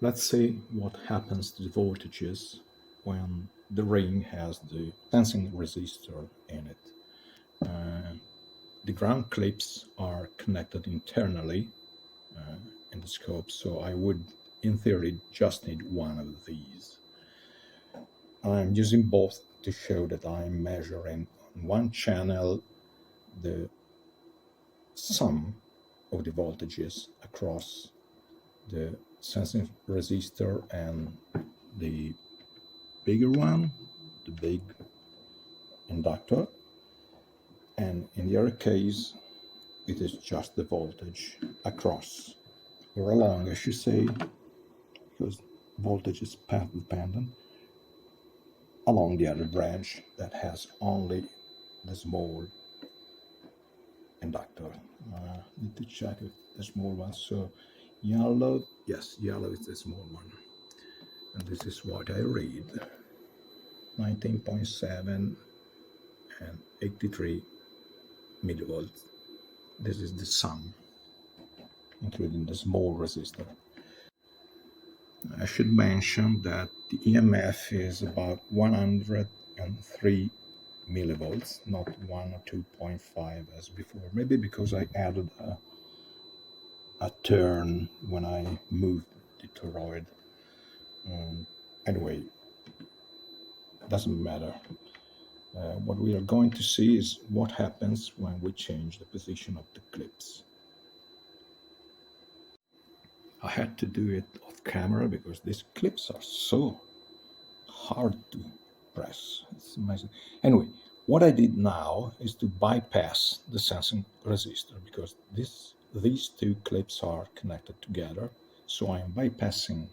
Let's see what happens to the voltages when the ring has the sensing resistor in it. The ground clips are connected internally in the scope, so I would, in theory, just need one of these. I'm using both to show that I'm measuring on one channel the sum of the voltages across the sensing resistor and the bigger one, the big inductor, and in the other case it is just the voltage across, or along I should say, because voltage is path dependent, along the other branch that has only the small inductor. Need to check if the small one. So yellow, yes, yellow is the small one, and this is what I read: 19.7 and 83 millivolts. This is the sum, including the small resistor. I should mention that the EMF is about 103 millivolts, not 1 or 2.5 as before. Maybe because I added a turn when I moved the toroid. Anyway, doesn't matter. What we are going to see is what happens when we change the position of the clips. I had to do it off camera because these clips are so hard to press. It's amazing. Anyway, what I did now is to bypass the sensing resistor because these two clips are connected together. So I am bypassing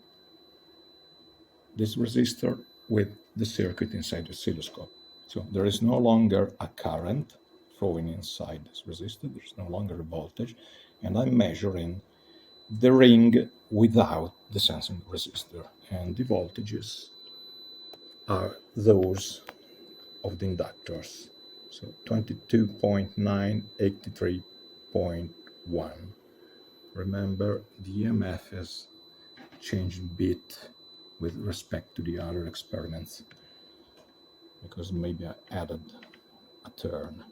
this resistor with the circuit inside the oscilloscope. So there is no longer a current flowing inside this resistor. There's no longer a voltage, and I'm measuring the ring without the sensing resistor, and the voltages are those of the inductors. So 22.9, 83.1. Remember, the EMF has changed a bit with respect to the other experiments because maybe I added a turn.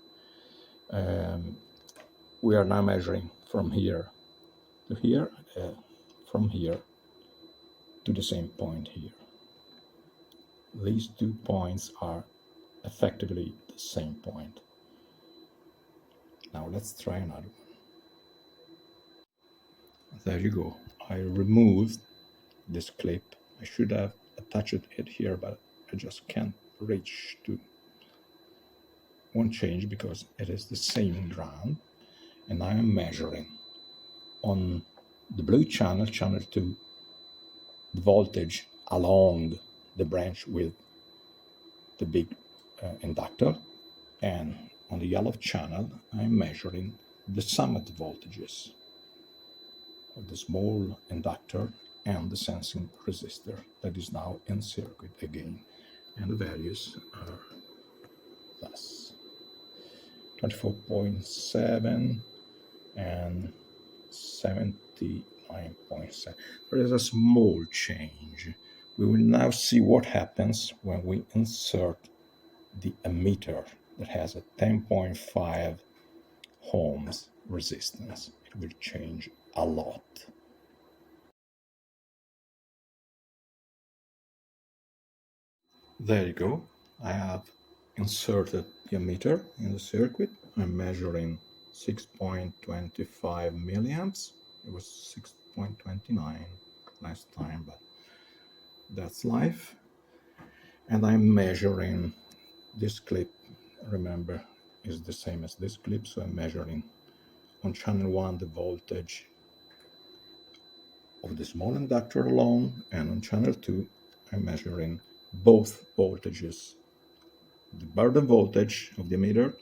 We are now measuring from here to here, from here to the same point here. These 2 points are effectively the same point. Now let's try another one. There you go. I removed this clip. I should have attached it here, but I just can't reach to. Won't change because it is the same ground, and I am measuring on the blue channel, channel 2, the voltage along the branch with the big inductor, and on the yellow channel I'm measuring the sum of the voltages of the small inductor and the sensing resistor that is now in circuit again, and the values are thus 24.7 and 79.7. There is a small change. We will now see what happens when we insert the emitter that has a 10.5 ohms resistance. It will change a lot. There you go. I have inserted the emitter in the circuit. I'm measuring 6.25 milliamps. It was 6.29 last time, but that's life. And I'm measuring this clip, remember, is the same as this clip, so I'm measuring on channel 1 the voltage of the small inductor alone, and on channel 2 I'm measuring both voltages, the burden voltage of the emitter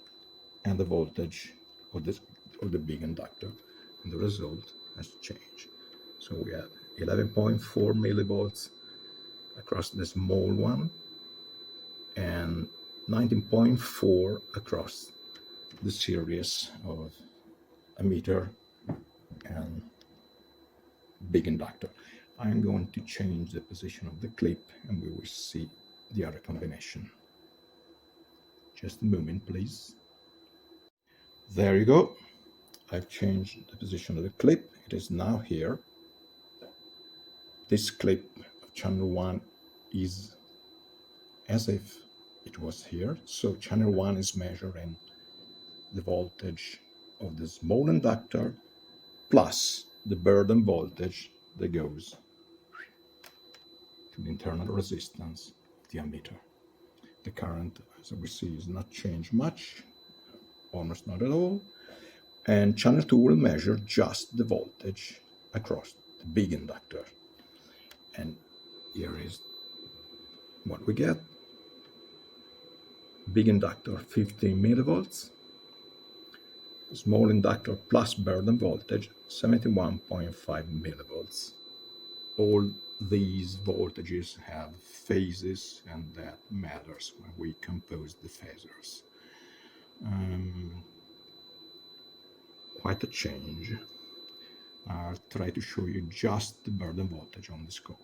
and the voltage of the big inductor, and the result has changed. So we have 11.4 millivolts across the small one and 19.4 across the series of emitter and big inductor. I'm going to change the position of the clip and we will see the other combination. Just a moment, please. There you go. I've changed the position of the clip. It is now here. This clip of channel 1 is as if it was here. So channel 1 is measuring the voltage of the small inductor plus the burden voltage that goes to the internal resistance of the ammeter. The current, as we see, is not changed much, almost not at all. And channel 2 will measure just the voltage across the big inductor. And here is what we get. Big inductor 15 millivolts, small inductor plus burden voltage 71.5 millivolts. All these voltages have phases, and that matters when we compose the phasors. Quite a change. I'll try to show you just the burden voltage on the scope.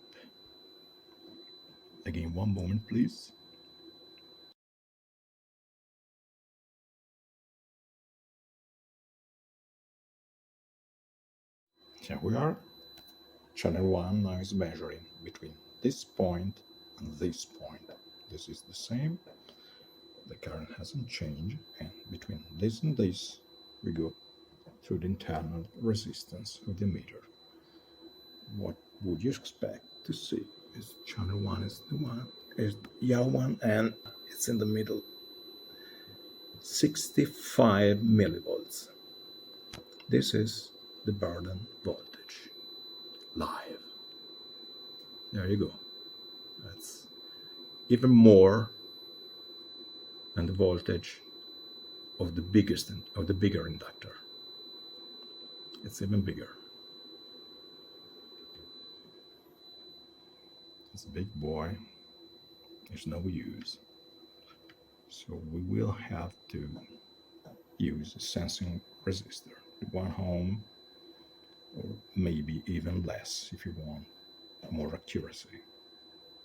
Again, one moment, please. Here we are. Channel 1 now is measuring between this point and this point. This is the same. The current hasn't changed, and between this and this, we go through the internal resistance of the meter. What would you expect to see? Is channel 1 is the one, is the yellow one, and it's in the middle. 65 millivolts. This is the burden voltage. Live. There you go. That's even more than the voltage of the bigger inductor. It's even bigger. It's a big boy. There's no use. So we will have to use a sensing resistor, 1 ohm, or maybe even less if you want more accuracy.